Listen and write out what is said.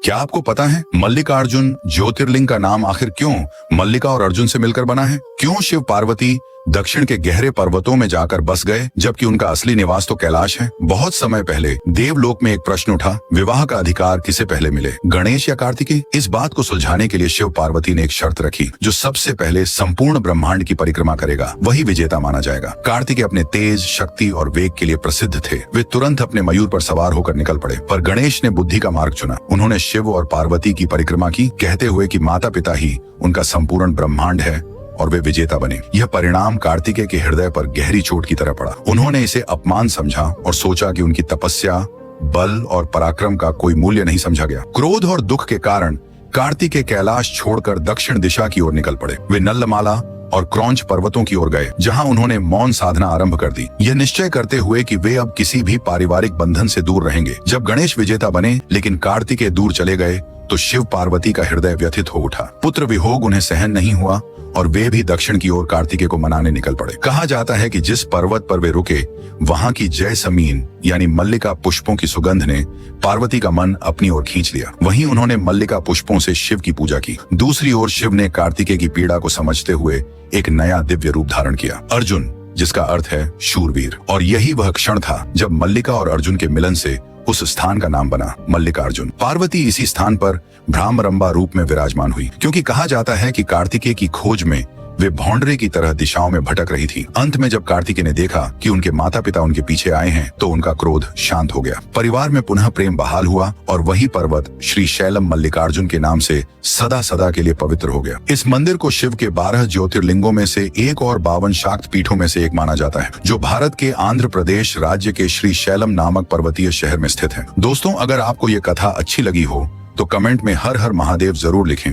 क्या आपको पता है मल्लिकार्जुन ज्योतिर्लिंग का नाम आखिर क्यों मल्लिका और अर्जुन से मिलकर बना है? क्यों शिव पार्वती दक्षिण के गहरे पर्वतों में जाकर बस गए जबकि उनका असली निवास तो कैलाश है? बहुत समय पहले देवलोक में एक प्रश्न उठा, विवाह का अधिकार किसे पहले मिले, गणेश या कार्तिकेय? इस बात को सुलझाने के लिए शिव पार्वती ने एक शर्त रखी, जो सबसे पहले संपूर्ण ब्रह्मांड की परिक्रमा करेगा वही विजेता माना जाएगा। कार्तिकेय अपने तेज, शक्ति और वेग के लिए प्रसिद्ध थे। वे तुरंत अपने मयूर पर सवार होकर निकल पड़े, पर गणेश ने बुद्धि का मार्ग चुना। उन्होंने शिव और पार्वती की परिक्रमा की, कहते हुए कि माता पिता ही उनका संपूर्ण ब्रह्मांड है और वे विजेता बने। यह परिणाम कार्तिकेय के हृदय पर गहरी चोट की तरह पड़ा। उन्होंने इसे अपमान समझा और सोचा कि उनकी तपस्या, बल और पराक्रम का कोई मूल्य नहीं समझा गया। क्रोध और दुख के कारण कार्तिकेय कैलाश छोड़कर दक्षिण दिशा की ओर निकल पड़े। वे नल्लमाला और क्रौंच पर्वतों की ओर गए, जहां उन्होंने मौन साधना आरंभ कर दी, यह निश्चय करते हुए कि वे अब किसी भी पारिवारिक बंधन से दूर रहेंगे। जब गणेश विजेता बने लेकिन कार्तिकेय दूर चले गए तो शिव पार्वती का हृदय व्यथित हो उठा। पुत्र वियोग उन्हें सहन नहीं हुआ और वे भी दक्षिण की ओर कार्तिकेय को मनाने निकल पड़े। कहा जाता है कि जिस पर्वत पर वे रुके वहां की जयसमीन यानी मल्लिका पुष्पों की सुगंध ने पार्वती का मन अपनी ओर खींच लिया। वहीं उन्होंने मल्लिका पुष्पों से शिव की पूजा की। दूसरी ओर शिव ने कार्तिकेय की पीड़ा को समझते हुए एक नया दिव्य रूप धारण किया, अर्जुन, जिसका अर्थ है शूरवीर। और यही वह क्षण था जब मल्लिका और अर्जुन के मिलन से उस स्थान का नाम बना मल्लिकार्जुन। पार्वती इसी स्थान पर भ्रामरंभा रूप में विराजमान हुई, क्योंकि कहा जाता है कि कार्तिकेय की खोज में वे भौंडरे की तरह दिशाओं में भटक रही थी। अंत में जब कार्तिकेय ने देखा कि उनके माता पिता उनके पीछे आए हैं तो उनका क्रोध शांत हो गया। परिवार में पुनः प्रेम बहाल हुआ और वही पर्वत श्री शैलम मल्लिकार्जुन के नाम से सदा सदा के लिए पवित्र हो गया। इस मंदिर को शिव के 12 ज्योतिर्लिंगों में से एक और 52 शाक्त पीठों में से एक माना जाता है, जो भारत के आंध्र प्रदेश राज्य के श्री शैलम नामक पर्वतीय शहर में स्थित है। दोस्तों, अगर आपको ये कथा अच्छी लगी हो तो कमेंट में हर हर महादेव जरूर लिखें।